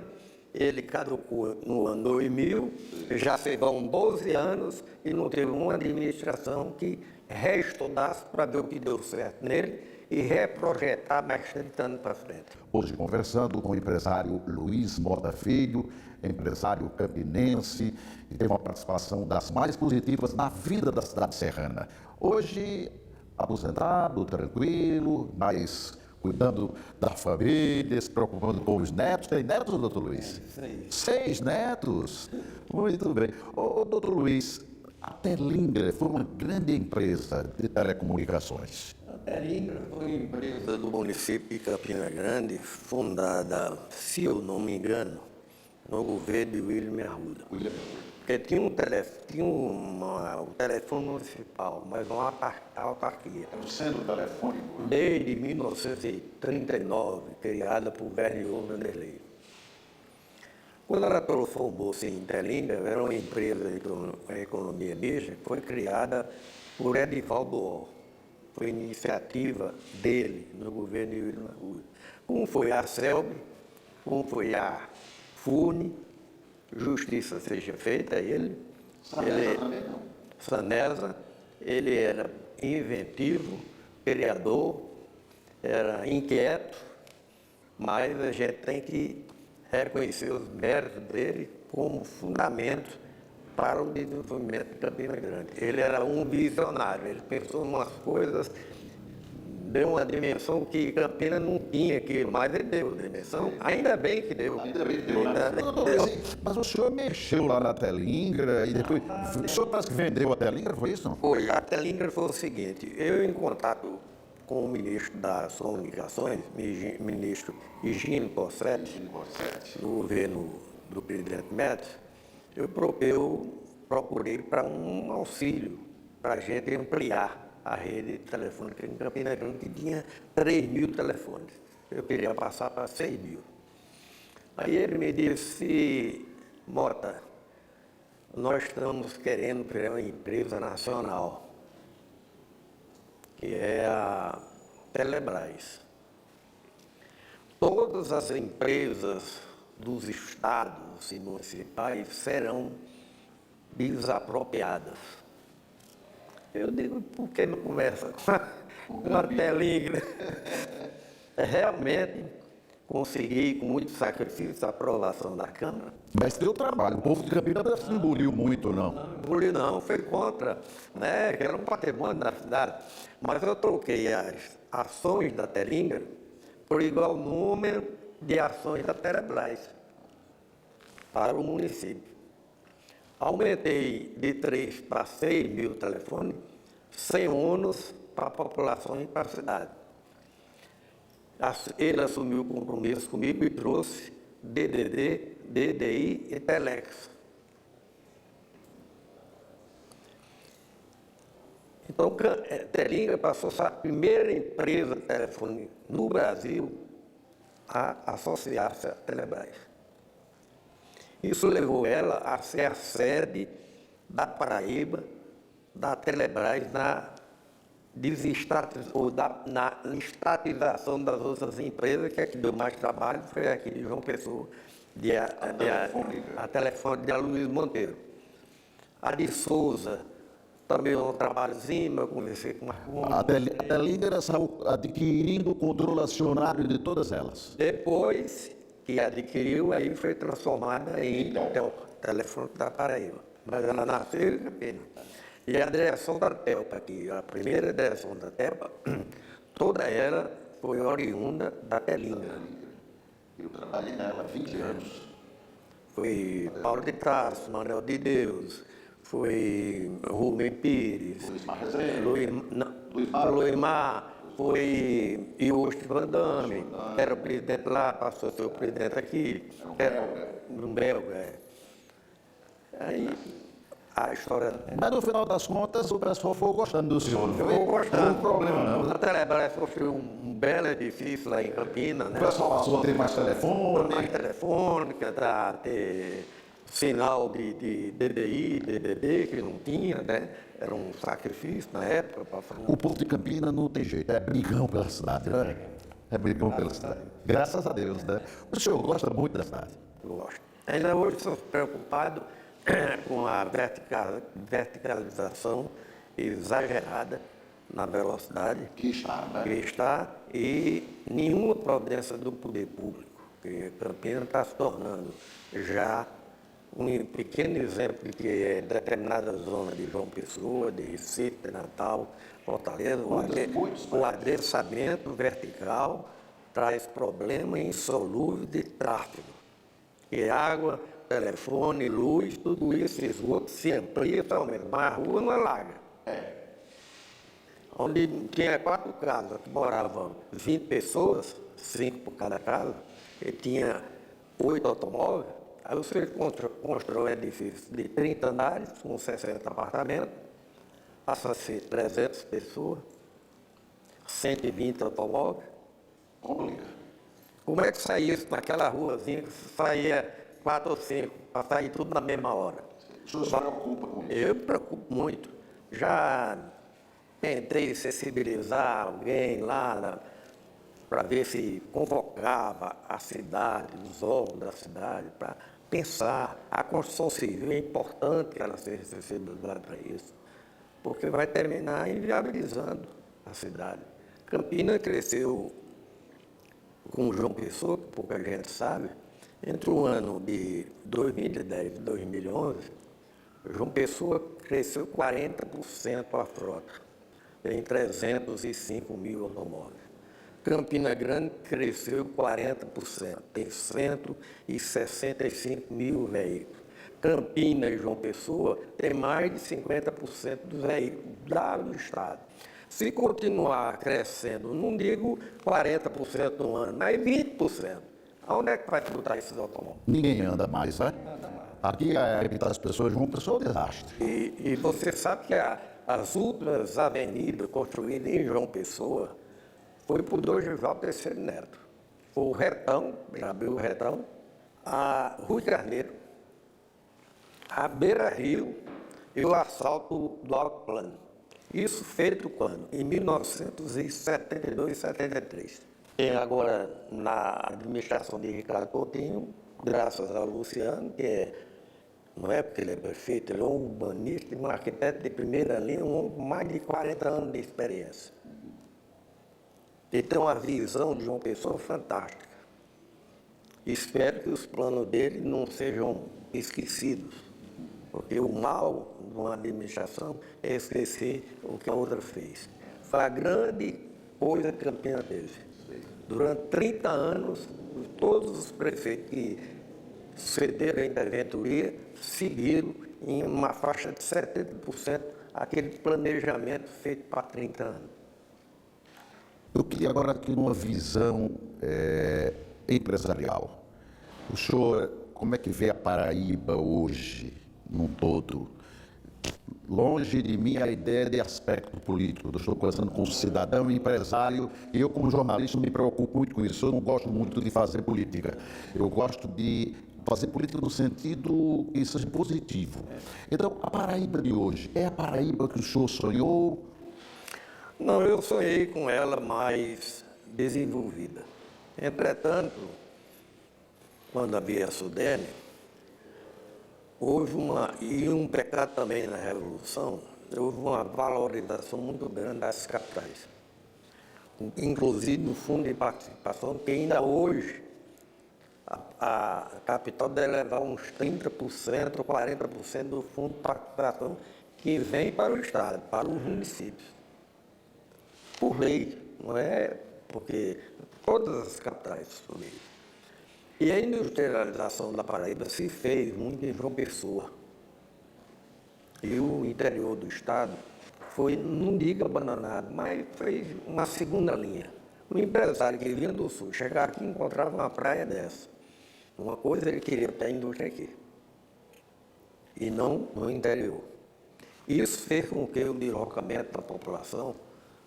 ele caducou no ano 2000, já se vão 12 anos e não teve uma administração que reestudasse para ver o que deu certo nele e reprojetar mais 30 anos para frente. Hoje conversando com o empresário Luiz Mota Filho, empresário campinense, e tem uma participação das mais positivas na vida da cidade serrana. Hoje, aposentado, tranquilo, mas cuidando da família, se preocupando com os netos. Tem netos, doutor Luiz? 6 netos? Muito bem. Ô, doutor Luiz, a Telingra foi uma grande empresa de telecomunicações. A Telingra foi uma empresa do município de Campina Grande, fundada, se eu não me engano, no governo de William Arruda. Porque tinha o telefone municipal, mas uma autarquia. Sendo telefônico. Desde 1939, criada por Vernier Vanderlei. Quando ela transformou-se em Telingra, era uma empresa de economia mista, que foi criada por Edivaldo Orr. Foi iniciativa dele no governo de William Arruda. Como foi a Selbe, como foi a FUNE, justiça seja feita a ele. Sanesa, ele era inventivo, criador, era inquieto, mas a gente tem que reconhecer os méritos dele como fundamento para o desenvolvimento de Campina Grande. Ele era um visionário, ele pensou em umas coisas, deu uma dimensão que Campina não tinha aquilo, mas ele deu dimensão, ainda bem que deu. Ainda bem que deu. Mas o senhor mexeu lá na Telingra e depois... O senhor parece que vendeu a Telingra, foi isso? Foi, a Telingra foi o seguinte, eu em contato com o ministro das Comunicações, ministro Higino Cossetti, do governo do presidente Médici, eu procurei para um auxílio, para a gente ampliar a rede telefônica em Campina Grande, que tinha 3.000 telefones. Eu queria passar para 6.000. Aí ele me disse, Mota, nós estamos querendo criar uma empresa nacional, que é a Telebrás. Todas as empresas dos estados e municipais serão desapropriadas. Eu digo, por que não começa com a Telingra? Realmente consegui, com muito sacrifício, a aprovação da Câmara. Mas deu trabalho. O povo de Campina não engoliu muito, não. Não, não, foi contra, né? Que era um patrimônio da cidade. Mas eu troquei as ações da Telingra por igual número de ações da Telebrás para o município. Aumentei de 3 para 6.000 telefones, sem ônus para a população e para a cidade. Ele assumiu o compromisso comigo e trouxe DDD, DDI e Telex. Então, Telingra passou a ser a primeira empresa de telefone no Brasil a associar-se à Telebrás. Isso levou ela a ser a sede da Paraíba, da Telebrás, na estatização das outras empresas, que é que deu mais trabalho, foi aqui de João Pessoa, a Telefônica de Luiz Monteiro. A de Souza também é um trabalhozinho, eu conversei com a Telingra saiu adquirindo o controle acionário de todas elas. Depois que adquiriu, aí foi transformada em Telefônica da Paraíba. Mas ela nasceu em Campina. E a direção da TELPA aqui, a primeira direção da TELPA, toda ela foi oriunda da Telingra. Eu trabalhei nela há 20 anos. Foi Paulo de Tarso, Manuel de Deus, foi Rubem Pires, Luiz Mar, foi Ioste Van Damme, era o presidente lá, passou a ser o presidente aqui, era um belga. Aí a história... Mas no final das contas, o pessoal foi gostando do senhor. Eu vou gostando. Não tem problema, não. A Telebrás sofreu um belo edifício lá em Campina, né? O pessoal passou a ter mais telefone. Mais telefônica, a ter sinal de DDI, DDD, que não tinha, né? Era um sacrifício na época. O povo de Campina não tem jeito, é brigão pela cidade, né? É brigão pela cidade. Graças a Deus, né? O senhor gosta muito da cidade? Eu gosto. Ainda hoje estou preocupado com a verticalização exagerada na velocidade Que está, né? que está e nenhuma providência do poder público, porque Campinas está se tornando já um pequeno exemplo de que é determinada zona de João Pessoa, de Recife, de Natal, Fortaleza, o adensamento vertical traz problema insolúvel de tráfego. E água, telefone, luz, tudo isso, esgoto se amplia, aumenta, mas a rua não alaga. Onde tinha 4 casas que moravam 20 pessoas, 5 por cada casa, e tinha 8 automóveis, aí você constrói um edifício de 30 andares, com 60 apartamentos, passa a ser 300 pessoas, 120 automóveis. Como é que saía isso naquela ruazinha, que saía 4 ou 5, para sair tudo na mesma hora? O senhor se preocupa com isso? Eu me preocupo muito. Já tentei sensibilizar alguém lá para ver se convocava a cidade, os órgãos da cidade, para pensar. A construção civil é importante que ela seja sensibilizada para isso, porque vai terminar inviabilizando a cidade. Campinas cresceu com João Pessoa, que pouca gente sabe, entre o ano de 2010 e 2011, João Pessoa cresceu 40% a frota, tem 305 mil automóveis. Campina Grande cresceu 40%, tem 165 mil veículos. Campinas e João Pessoa tem mais de 50% dos veículos do estado. Se continuar crescendo, não digo 40% no ano, mas 20%, aonde é que vai botar esses automóveis? Ninguém anda mais, né? Aqui a habitar as pessoas de uma pessoa é um desastre. E você sabe que as últimas avenidas construídas em João Pessoa foi por Dorival Terceiro Neto. Foi o Retão, já abriu o Retão, a Rui Carneiro, a Beira Rio e o assalto do Alto Plano. Isso feito quando? Em 1972 e 73. Tem agora, na administração de Ricardo Coutinho, graças ao Luciano, que não é porque ele é prefeito, ele é um urbanista, um arquiteto de primeira linha, um homem com mais de 40 anos de experiência. Ele tem uma visão de uma pessoa fantástica. Espero que os planos dele não sejam esquecidos, porque o mal de uma administração é esquecer o que a outra fez. Foi a grande coisa que Campinas teve. Durante 30 anos, todos os prefeitos que cederam a interventoria seguiram em uma faixa de 70% aquele planejamento feito para 30 anos. Eu queria agora ter uma visão empresarial. O senhor, como é que vê a Paraíba hoje, num todo? Longe de mim a ideia de aspecto político. Eu estou conversando com um cidadão empresário e eu, como jornalista, me preocupo muito com isso. Eu não gosto muito de fazer política. Eu gosto de fazer política no sentido que seja positivo. Então, a Paraíba de hoje é a Paraíba que o senhor sonhou? Não, eu sonhei com ela mais desenvolvida. Entretanto, quando havia a Sudene, houve um pecado também na Revolução, houve uma valorização muito grande das capitais. Inclusive no fundo de participação, que ainda hoje a capital deve levar uns 30% ou 40% do fundo de participação que vem para o Estado, para os municípios. Por lei, não é porque todas as capitais são lei. E a industrialização da Paraíba se fez muito em João Pessoa. E o interior do estado foi, não digo abandonado, mas fez uma segunda linha. O empresário que vinha do sul, chegava aqui e encontrava uma praia dessa. Uma coisa ele queria ter a indústria aqui, e não no interior. Isso fez com que o deslocamento da população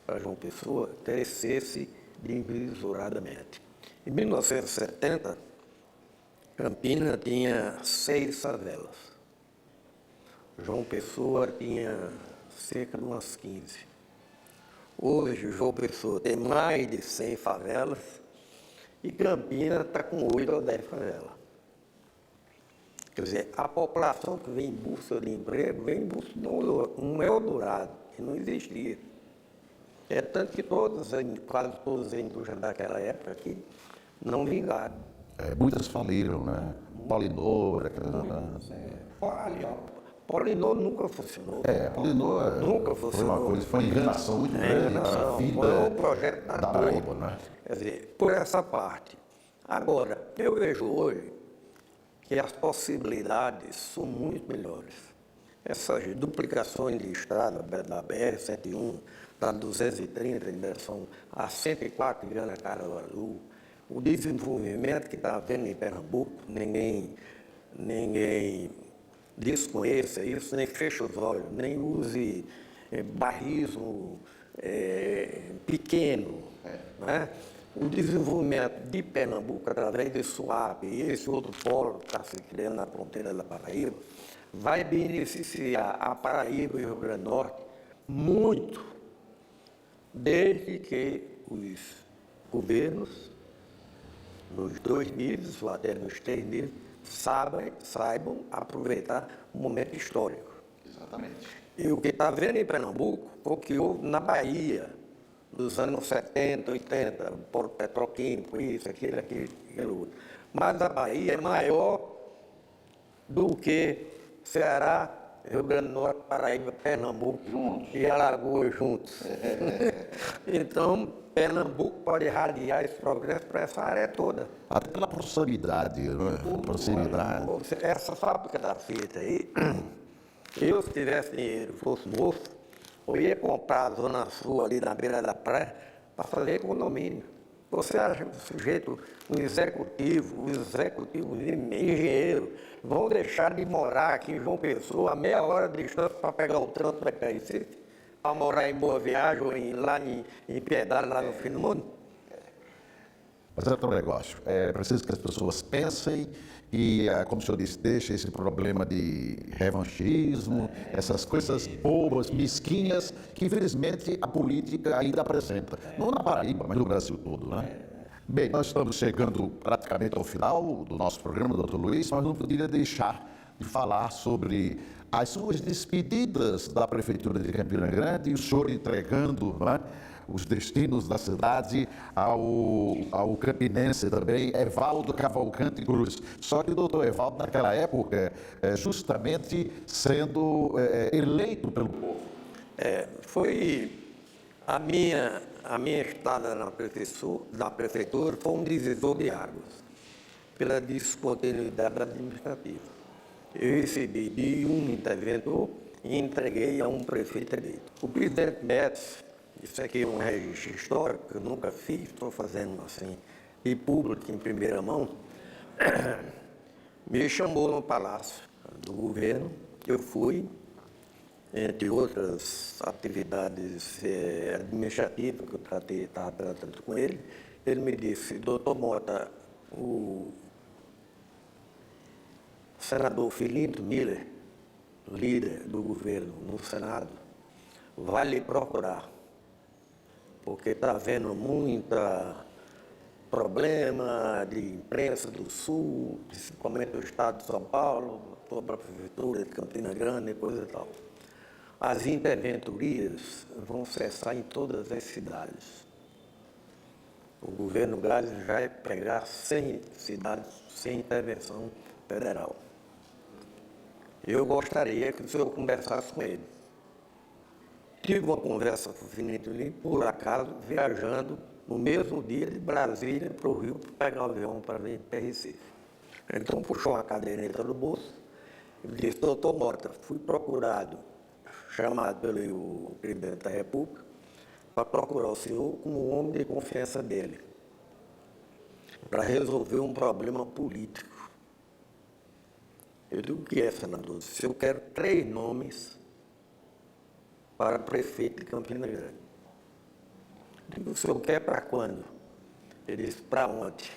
para João Pessoa crescesse divisoradamente. Em 1970, Campinas tinha 6 favelas. João Pessoa tinha cerca de umas 15. Hoje, João Pessoa tem mais de 100 favelas e Campinas está com 8 ou 10 favelas. Quer dizer, a população que vem em busca de emprego, vem em busca de um Eldorado, que não existia. É tanto que quase todas as indústrias daquela época aqui não vingaram. Muitas faliram, né? Polinor, Ali, ó, Polinor nunca funcionou. Polinor Nunca foi funcionou. uma coisa, foi uma enganação muito grande na vida Foi um projeto da Paraíba, né? Quer dizer, por essa parte. Agora, eu vejo hoje que as possibilidades são muito melhores. Essas duplicações de estrada da BR-101, da 230 em direção a 104 em Ana Caruaru, o desenvolvimento que está havendo em Pernambuco, ninguém desconheça isso, nem feche os olhos, nem use barrismo pequeno. Né? O desenvolvimento de Pernambuco, através de Suape e esse outro polo que está se criando na fronteira da Paraíba, vai beneficiar a Paraíba e o Rio Grande do Norte muito, desde que os governos, nos 2 meses ou até nos 3 meses, saibam aproveitar o momento histórico. Exatamente. E o que está vendo em Pernambuco foi o que houve na Bahia, nos anos 70, 80, Polo Petroquímico, isso, aquilo, outro. Mas a Bahia é maior do que Ceará, Rio Grande do Norte, Paraíba, Pernambuco e Alagoas juntos. Então, Pernambuco pode irradiar esse progresso para essa área toda. Até pela proximidade, né? Proximidade. Essa fábrica da Fiat aí, eu, se tivesse dinheiro, fosse moço, eu ia comprar a Zona Sul ali na beira da praia para fazer condomínio. Você acha que o sujeito, um executivo, engenheiro, vão deixar de morar aqui em João Pessoa a meia hora de distância para pegar o trânsito para Recife, para morar em Boa Viagem ou lá em Piedade, lá no fim do mundo? Mas é outro negócio. É preciso que as pessoas pensem e, como o senhor disse, deixe esse problema de revanchismo, essas coisas bobas, mesquinhas, que infelizmente a política ainda apresenta. Não na Paraíba, mas no Brasil todo, né? Bem, nós estamos chegando praticamente ao final do nosso programa, doutor Luiz, mas não poderia deixar de falar sobre as suas despedidas da Prefeitura de Campina Grande e o senhor entregando, né, os destinos da cidade ao campinense também, Evaldo Cavalcante Cruz. Só que o doutor Evaldo, naquela época, justamente sendo eleito pelo povo. Foi a minha estada na prefeitura foi um divisor de águas, pela descontinuidade administrativa. Eu recebi de um interventor e entreguei a um prefeito eleito. O presidente Médici, isso aqui é um registro histórico que eu nunca fiz, estou fazendo assim, e público em primeira mão, me chamou no palácio do governo, eu fui, entre outras atividades administrativas que eu estava tratando com ele, ele me disse: doutor Mota, o senador Filinto Miller, líder do governo no Senado, vai lhe procurar, porque está havendo muita problema de imprensa do Sul, principalmente do Estado de São Paulo, sobre a Prefeitura de Campina Grande e coisa e tal. As interventorias vão cessar em todas as cidades. O governo Gás já vai pegar 100 cidades sem intervenção federal. Eu gostaria que o senhor conversasse com ele. Tive uma conversa com o Filinto Miller, por acaso, viajando no mesmo dia de Brasília para o Rio para pegar o avião para vir para Recife. Então puxou uma caderneta do bolso e disse: doutor Mota, fui procurado, chamado pelo presidente da República, para procurar o senhor como homem de confiança dele, para resolver um problema político. Eu digo: o que é, senador? Se eu quero 3 nomes para prefeito de Campina Grande. Eu digo: o senhor quer para quando? Ele disse: para ontem.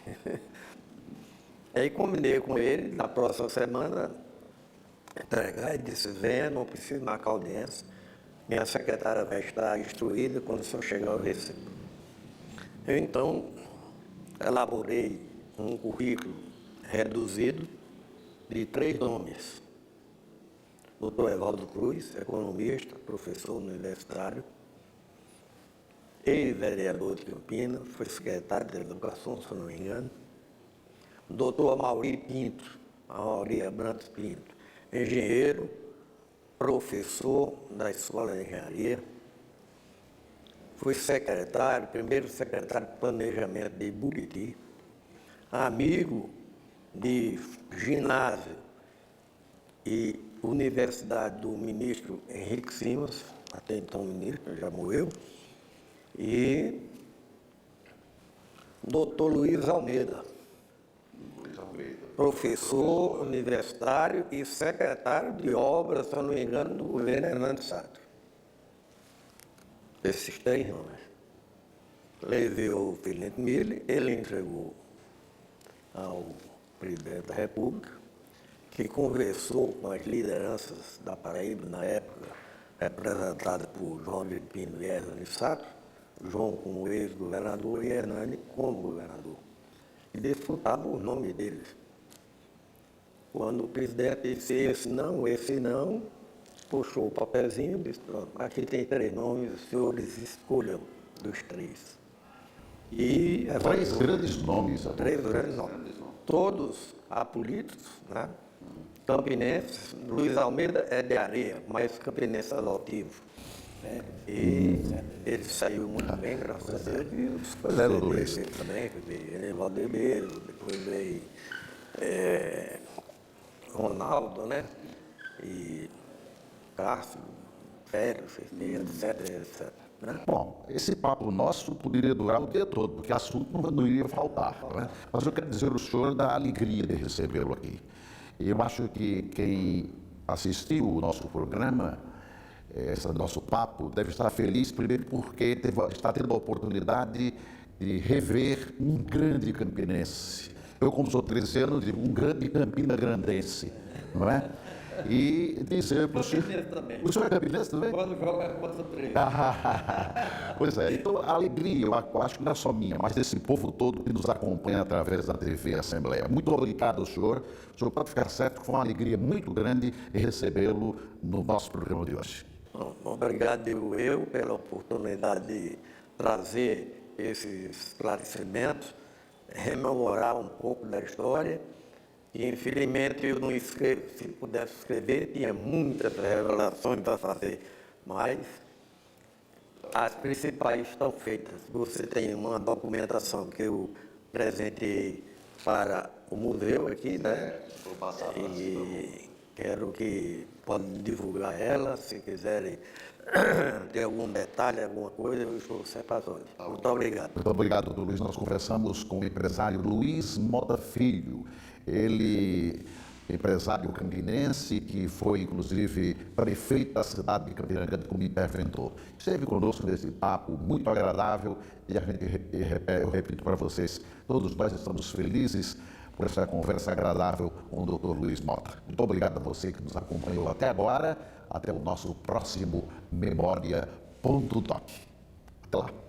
Aí combinei com ele, na próxima semana, entregar. Ele disse: venha, não preciso marcar audiência. Minha secretária vai estar instruída, quando o senhor chegar eu recebo. Eu, então, elaborei um currículo reduzido de 3 nomes. Doutor Evaldo Cruz, economista, professor universitário. ex-vereador de Campinas, foi secretário de Educação, se não me engano. Doutor Amaury Pinto, Amaury Abrantes Pinto, engenheiro, professor da Escola de Engenharia. Fui secretário, primeiro secretário de Planejamento de Buriti, amigo de ginásio e universidade do ministro Henrique Simas, até então ministro, já morreu, e doutor Luiz Almeida, professor universitário e secretário de obras, se não me engano, do governo Hernando Sato. Esses 3 nomes. Levei o Felipe Mille, ele entregou ao presidente da República, que conversou com as lideranças da Paraíba, na época, representada por João de Pino e Hernani Sato, João como ex-governador e Hernani como governador. E disputavam os nomes deles. Quando o presidente disse esse não, puxou o papelzinho e disse, pronto, aqui tem 3 nomes, os senhores escolham dos 3. E 3 grandes nomes. 3 grandes nomes. Todos apolíticos, né? Campinenses. Luiz Almeida é de Areia, mas campinense adotivo. E ele saiu muito bem, graças a Deus. E os colegas dele também, veio Valdebeiro, depois veio Ronaldo, né? E Cássio, Férias, etc. Né? Bom, esse papo nosso poderia durar o dia todo, porque assunto não iria faltar. Né? Mas eu quero dizer ao senhor da alegria de recebê-lo aqui. Eu acho que quem assistiu o nosso programa, esse nosso papo, deve estar feliz, primeiro porque está tendo a oportunidade de rever um grande campinense. Eu, como sou 13 anos, digo um grande Campina Grandense, não é? E dizer para o senhor... O senhor é campinense também? Quando joga contra o 13. Pois é, então a alegria, eu acho que não é só minha, mas desse povo todo que nos acompanha através da TV Assembleia. Muito obrigado ao senhor. O senhor pode ficar certo que foi uma alegria muito grande recebê-lo no nosso programa de hoje. Obrigado eu pela oportunidade de trazer esses esclarecimentos, rememorar um pouco da história. E, infelizmente, eu não escrevo, se pudesse escrever, tinha muitas revelações a fazer, mas as principais estão feitas. Você tem uma documentação que eu presentei para o museu aqui, né? E quero que podem divulgar ela, se quiserem ter algum detalhe, alguma coisa, eu estou sempre às ordens. Muito obrigado. Muito obrigado, doutor Luiz. Nós conversamos com o empresário Luiz Mota Filho. Ele, empresário campinense, que foi, inclusive, prefeito da cidade de Campina Grande como interventor. Esteve conosco nesse papo muito agradável e a gente, eu repito para vocês, todos nós estamos felizes por essa conversa agradável com o doutor Luiz Mota. Muito obrigado a você que nos acompanhou até agora. Até o nosso próximo Memória.doc. Até lá.